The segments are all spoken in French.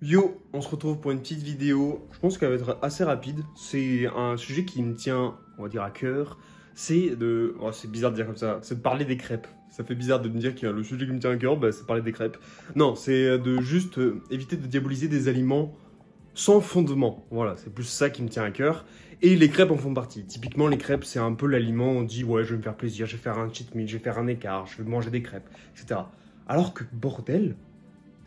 Yo, on se retrouve pour une petite vidéo. Je pense qu'elle va être assez rapide. C'est un sujet qui me tient, on va dire, à cœur. C'est de... Oh, c'est bizarre de dire comme ça. C'est de parler des crêpes. Ça fait bizarre de me dire que le sujet qui me tient à cœur, bah, c'est de parler des crêpes. Non, c'est de juste éviter de diaboliser des aliments sans fondement. Voilà, c'est plus ça qui me tient à cœur. Et les crêpes en font partie. Typiquement, les crêpes, c'est un peu l'aliment, on dit, ouais, je vais me faire plaisir, je vais faire un cheat meal, je vais faire un écart, je vais manger des crêpes, etc. Alors que, bordel,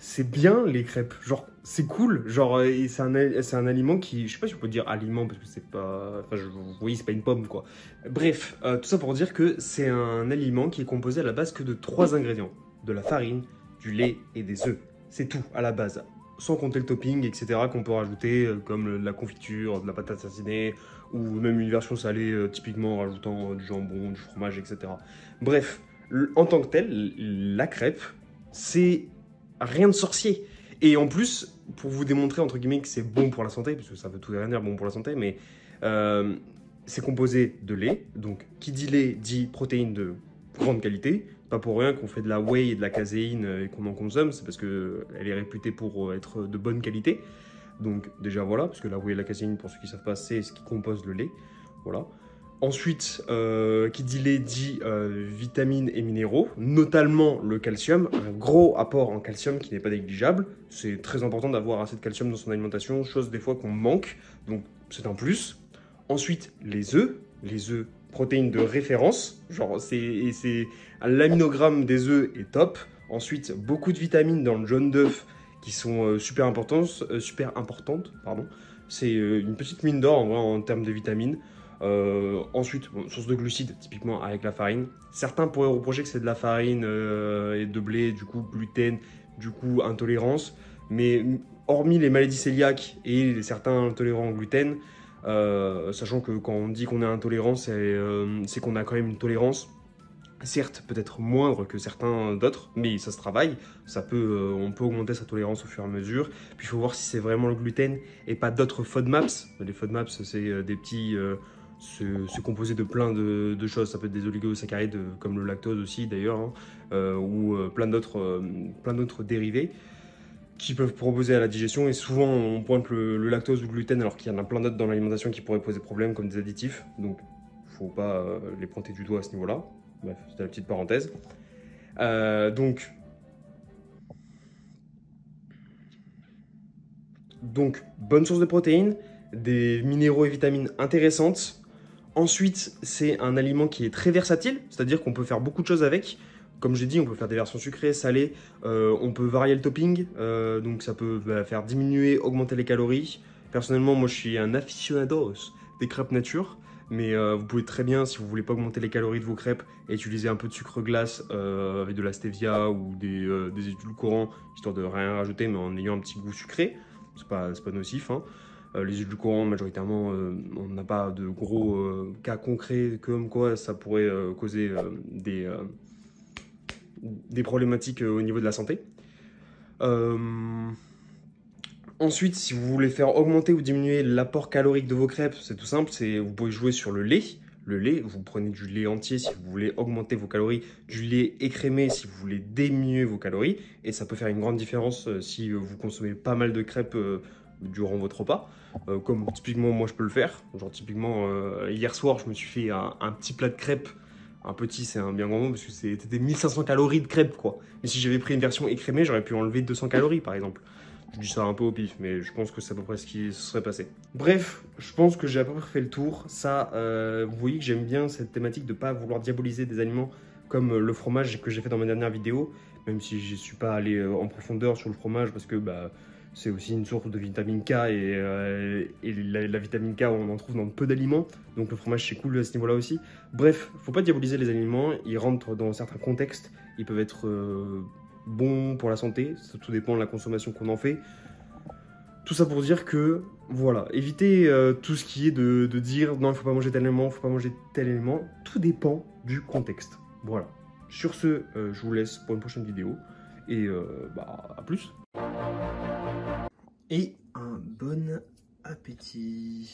c'est bien les crêpes, genre c'est cool, genre c'est un aliment qui, je sais pas si on peut dire aliment parce que c'est pas, enfin oui c'est pas une pomme quoi. Bref, tout ça pour dire que c'est un aliment qui est composé à la base que de 3 ingrédients, de la farine, du lait et des œufs. C'est tout à la base, sans compter le topping etc qu'on peut rajouter comme de la confiture, de la patate assassinée ou même une version salée typiquement en rajoutant du jambon, du fromage etc. Bref, en tant que tel, la crêpe c'est rien de sorcier. Et en plus, pour vous démontrer entre guillemets que c'est bon pour la santé, parce que ça veut tout et rien dire bon pour la santé, mais c'est composé de lait. Donc, qui dit lait dit protéines de grande qualité. Pas pour rien qu'on fait de la whey et de la caséine et qu'on en consomme, c'est parce qu'elle est réputée pour être de bonne qualité. Donc, déjà voilà, parce que la whey et la caséine, pour ceux qui ne savent pas, c'est ce qui compose le lait. Voilà. Ensuite, qui dit lait dit vitamines et minéraux, notamment le calcium, un gros apport en calcium qui n'est pas négligeable. C'est très important d'avoir assez de calcium dans son alimentation, chose des fois qu'on manque, donc c'est un plus. Ensuite, les œufs, protéines de référence, genre c'est l'aminogramme des œufs est top. Ensuite, beaucoup de vitamines dans le jaune d'œuf qui sont super importantes, pardon. C'est une petite mine d'or en termes de vitamines. Ensuite, source de glucides, typiquement avec la farine. Certains pourraient reprocher que c'est de la farine et de blé, du coup gluten, du coup intolérance. Mais hormis les maladies cœliaques et certains intolérants au gluten, sachant que quand on dit qu'on est intolérant, c'est qu'on a quand même une tolérance. Certes, peut-être moindre que certains d'autres, mais ça se travaille. On peut augmenter sa tolérance au fur et à mesure. Puis il faut voir si c'est vraiment le gluten et pas d'autres FODMAPs. Les FODMAPs, c'est des petits... c'est composé de plein de choses. Ça peut être des oligosaccharides comme le lactose aussi d'ailleurs, hein, ou plein d'autres dérivés qui peuvent proposer à la digestion. Et souvent on pointe le lactose ou le gluten alors qu'il y en a plein d'autres dans l'alimentation qui pourraient poser problème comme des additifs. Donc il ne faut pas les pointer du doigt à ce niveau-là. Bref, c'était la petite parenthèse. Donc, bonne source de protéines, des minéraux et vitamines intéressantes. Ensuite, c'est un aliment qui est très versatile, c'est-à-dire qu'on peut faire beaucoup de choses avec. Comme j'ai dit, on peut faire des versions sucrées, salées, on peut varier le topping, donc ça peut faire diminuer, augmenter les calories. Personnellement, moi je suis un aficionados des crêpes nature. Mais vous pouvez très bien, si vous voulez pas augmenter les calories de vos crêpes, utiliser un peu de sucre glace avec de la stevia ou des édulcorants, histoire de rien rajouter, mais en ayant un petit goût sucré. C'est pas nocif, hein. Les édulcorants, majoritairement, on n'a pas de gros cas concrets comme quoi ça pourrait causer des problématiques au niveau de la santé. Ensuite, si vous voulez faire augmenter ou diminuer l'apport calorique de vos crêpes, c'est tout simple, vous pouvez jouer sur le lait. Le lait, vous prenez du lait entier si vous voulez augmenter vos calories, du lait écrémé si vous voulez diminuer vos calories. Et ça peut faire une grande différence si vous consommez pas mal de crêpes durant votre repas. Comme typiquement moi je peux le faire. Genre typiquement hier soir je me suis fait un petit plat de crêpes. Un petit, c'est un bien grand mot parce que c'était 1500 calories de crêpes quoi. Mais si j'avais pris une version écrémée, j'aurais pu enlever 200 calories par exemple. Je dis ça un peu au pif, mais je pense que c'est à peu près ce qui se serait passé. Bref, je pense que j'ai à peu près fait le tour. Ça, vous voyez que j'aime bien cette thématique de ne pas vouloir diaboliser des aliments comme le fromage que j'ai fait dans ma dernière vidéo, même si je ne suis pas allé en profondeur sur le fromage parce que c'est aussi une source de vitamine K et la vitamine K, on en trouve dans peu d'aliments. Donc le fromage, c'est cool à ce niveau-là aussi. Bref, faut pas diaboliser les aliments. Ils rentrent dans certains contextes. Ils peuvent être... bon pour la santé, ça tout dépend de la consommation qu'on en fait. Tout ça pour dire que, voilà, évitez tout ce qui est de dire non, il ne faut pas manger tel élément, il ne faut pas manger tel élément. Tout dépend du contexte. Voilà. Sur ce, je vous laisse pour une prochaine vidéo. Et à plus. Et un bon appétit.